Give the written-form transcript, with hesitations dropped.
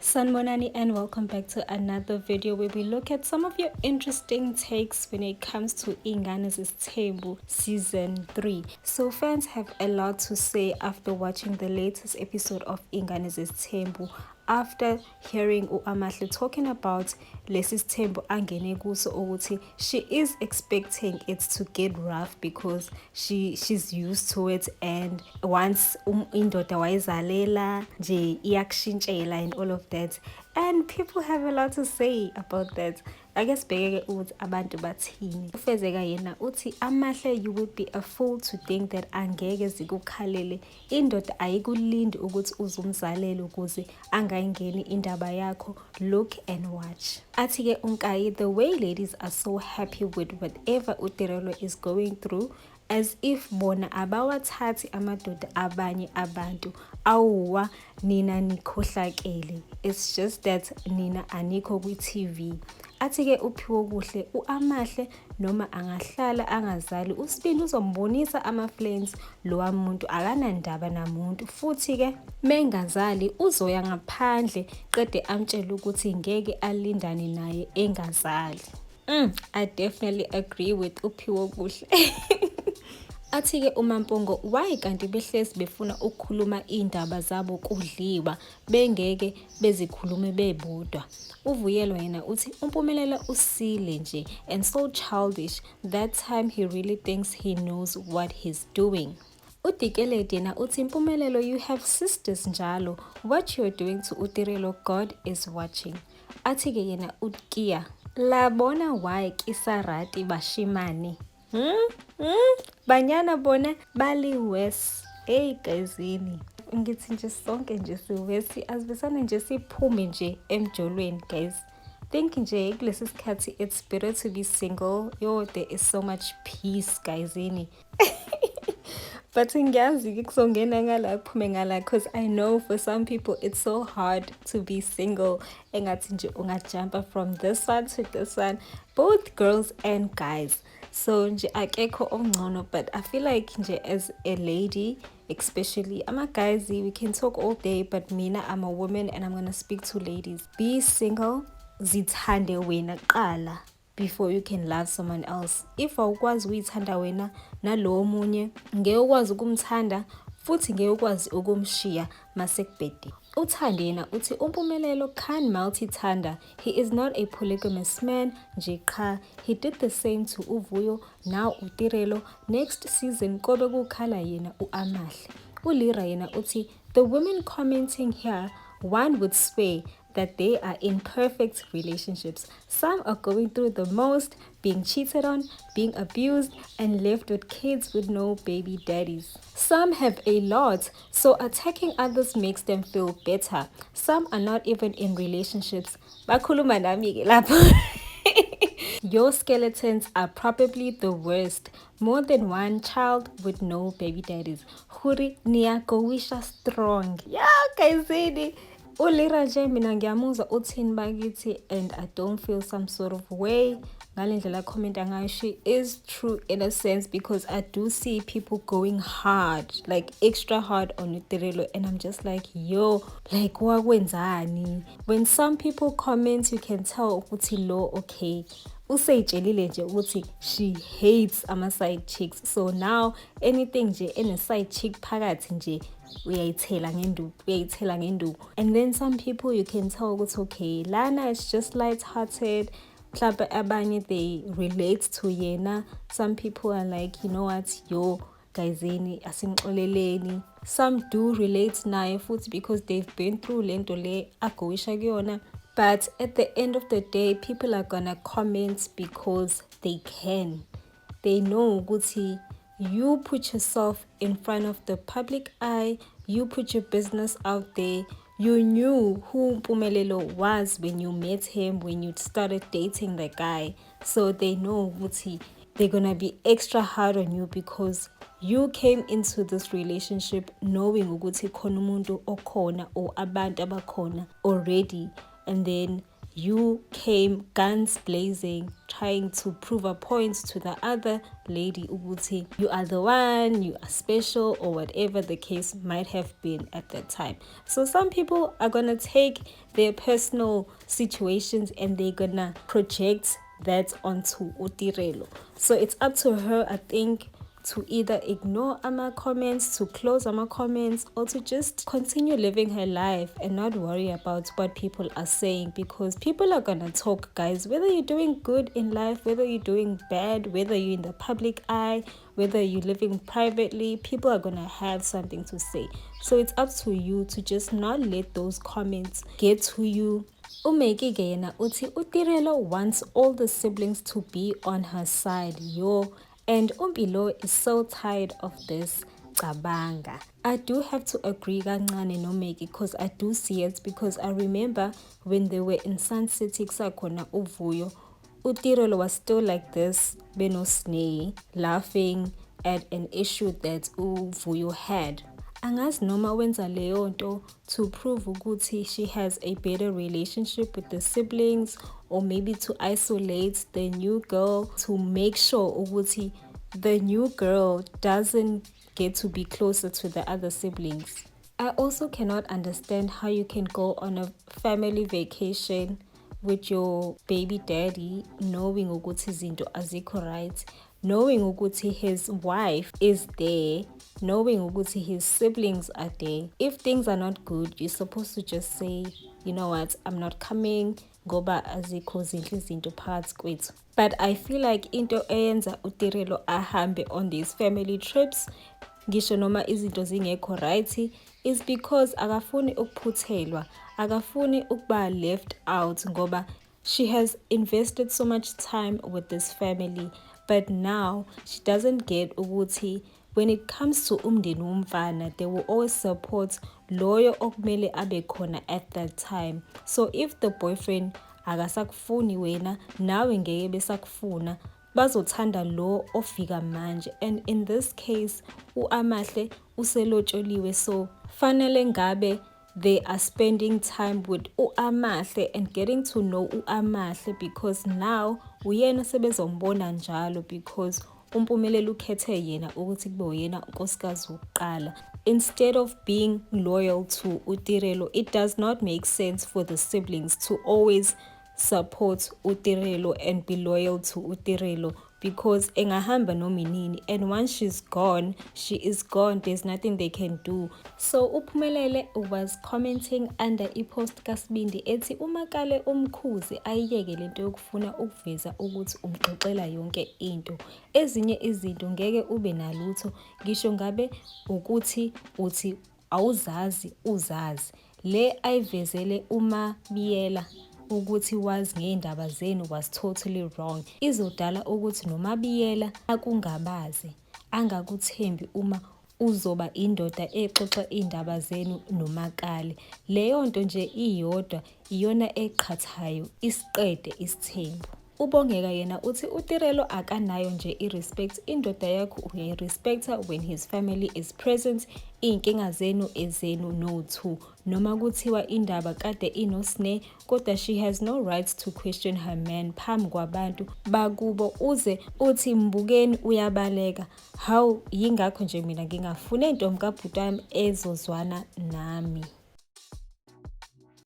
Sanmonani and welcome back to another video where we look at some of your interesting takes when it comes to Ingane Zesithembu season 3. So fans have a lot to say after watching the latest episode of Ingane Zesithembu, after hearing uAmahle talking about Lesi Sithembu angene kuso ukuthi she is expecting it to get rough because she's used to it, and once indoda wayizalela nje iyakushintshela and all of that, and people have a lot to say about that. I guess bheke ukuthi abantu bathini. Ufezeka yena uthi Amahle, you would be a fool to think that angeke zikukhalele. Indoda ayikulindi ukuthi uzumzalele ukuze angayingeni indaba yakho. Look and watch. Athi ke uNkayi, the way ladies are so happy with whatever uTirelo is going through, as if bona abawathathi amadoda abanye abantu, awuwa nina nikhohlakele. It's just that nina anikho kwi-TV. Athi ke uPhiwo Kuhle, uAmahle noma angahlala angazali, uSibini uzombonisa ama-flames lowa muntu akanandaba namuntu, futhi ke mengazali uzoya ngaphandle qede amtshela ukuthi ngeke alindane naye engazali. I definitely agree with uPhiwo Kuhle. Athi ke uMampongo, why kanti behlezi befuna ukukhuluma indaba zabo kudliwa bengeke bezikhulume bebodwa. Uvuyelwa yena uthi uMpumelelo usile nje and so childish, that time he really thinks he knows what he's doing. uDikeledi yena uthi Mpumelelo, you have sisters njalo, what you're doing to uTirelo, God is watching. Athi ke yena uKiya, labona why Kisarati bashimane. Banyana bona bali wes. Hey guyzini, ngithi nje sonke nje siwesi, asibesane nje siphume nje emjolweni guys. Think nje kulesi sikhathi it's better to be single. Yo, there is so much peace guyzini. But ngiyazi kusongena ngala kuphume ngala, because I know for some people it's so hard to be single. Engathi nje ungajumpa from this one to this one, both girls and guys. So nje akekho ongcono, but I feel like nje as a lady, especially I'm a guys, we can talk all day, but mina I'm a woman and I'm gonna speak to ladies. Be single, zithande wena qala before you can love someone else. If awukwazi uyithanda wena, nalowo munye ngeke ukwazi ukumthanda futhi ngeke ukwazi ukumshiya masekubhede. Uthande yena uthi uMpumelelo can multithanda. He is not a polygamous man nje qha. He did the same to uVuyo, now uTirelo. Next season kobe kukhala yena uAmahle. uLira yena uthi the women commenting here, one would swear that they are in perfect relationships. Some are going through the most, being cheated on, being abused, and left with kids with no baby daddies. Some have a lot, so attacking others makes them feel better. Some are not even in relationships. Bakhuluma nami ke lapho. Your skeletons are probably the worst. More than one child with no baby daddies. Huri niyakowisha strong. Yeah, guys, uLira nje mina ngiyamuzwa uthini bakithi, and I don't feel some sort of way ngalendlela comment ngayo. She is true in a sense, because I do see people going hard, like extra hard on uTirelo, and I'm just like, yo, like wakwenzani? When some people comment, you can tell ukuthi lo okay useyitshelile nje ukuthi she hates ama-side chicks, so now anything nje ene-side chick phakathi nje uyayithela ngenduku. And then some people you can tell ukuthi okay lana it's just light-hearted, mhlawumbe abanye they relate to yena. Some people are like, you know what, yo guyzini asimxoleleni. Some do relate naye futhi because they've been through lento le agoisha kuyona. But at the end of the day, people are gonna comment because they can. They know ukuthi you put yourself in front of the public eye, you put your business out there. You knew who Mpumelelo was when you met him, when you started dating the guy. So they know ukuthi they're gonna be extra hard on you because you came into this relationship knowing ukuthi khona umuntu okhona or abantu abakhona already. And then you came guns blazing trying to prove a point to the other lady ukuthi you are the one, you are special, or whatever the case might have been at that time. So some people are gonna take their personal situations and they're gonna project that onto uTirelo. So it's up to her, I think, to either ignore ama comments, to close ama comments, or to just continue living her life and not worry about what people are saying, because people are gonna talk, guys. Whether you're doing good in life, whether you're doing bad, whether you're in the public eye, whether you're living privately, people are gonna have something to say. So it's up to you to just not let those comments get to you. uMaggie yena uthi uTirelo wants all the siblings to be on her side, and Umpilo is so tired of this cabanga. I do have to agree kancane noMaggie, because I do see it, because I remember when they were in Sun City kusakhona uVuyo, uTirelo was still like this, benosnei, laughing at an issue that uVuyo had. Angazi noma wenza leyo nto to prove ukuthi she has a better relationship with the siblings, or maybe to isolate the new girl, to make sure ukuthi the new girl doesn't get to be closer to the other siblings. I also cannot understand how you can go on a family vacation with your baby daddy knowing ukuthi izinto azikho right, knowing ukuthi his wife is there, knowing ukuthi his siblings are there. If things are not good, you're supposed to just say, you know what, I'm not coming ngoba azikho zinhle izinto phakathi kwethu. But I feel like into eyenza uTirelo ahambe on these family trips, ngisho noma izinto zingekho right, is because akafuni ukuphuthelwa, akafuni ukuba left out, ngoba she has invested so much time with this family. But now she doesn't get ukuthi when it comes to umndeni womfana, they will always support loyo okumele abe khona at that time. So if the boyfriend akasakufuni wena, nawe ngeke besakufuna, bazothanda lo ofika manje. And in this case, uAmahle uselotsholiwe, so fanele ngabe they are spending time with uAmahle and getting to know uAmahle, because now uyena sebezombona njalo, because uMpumelelo ukhethe yena ukuthi kube uyena unkosikazi wokuqala. Instead of being loyal to uTirelo, it does not make sense for the siblings to always support uTirelo and be loyal to uTirelo, because engahamba noma inini, and once she's gone, she is gone. There's nothing they can do. So uPhumelele was commenting under ipost kaSibindi ethi uMakale umkhuzi ayiyeke lento yokufuna ukuveza ukuthi umxoxela yonke into. Ezinye izinto ngeke ube nalutho, ngisho ngabe ukuthi uthi awuzazi uzazi. Le ayivezele uMabiyela ukuthi wazi ngeindaba zenu was totally wrong. Izodala ukuthi noMabiyela akungabaze, angakuthembi uma uzoba indoda exoxa indaba zenu noMakale. Leyo nto nje iyodwa iyona eqhathayo isiqede isithembu. uBongeka yena uthi uTirelo akanayo nje irespect, indoda yakho uyayirespecta when his family is present, inkinga zenu ezenu no2, noma kuthiwa indaba kade inosne, kodwa she has no right to question her man phambi kwabantu bakubo uze uthi mbukeni uyabaleka. Hawu, yingakho nje mina ngingafune intombi kaBhutami ezozwana nami.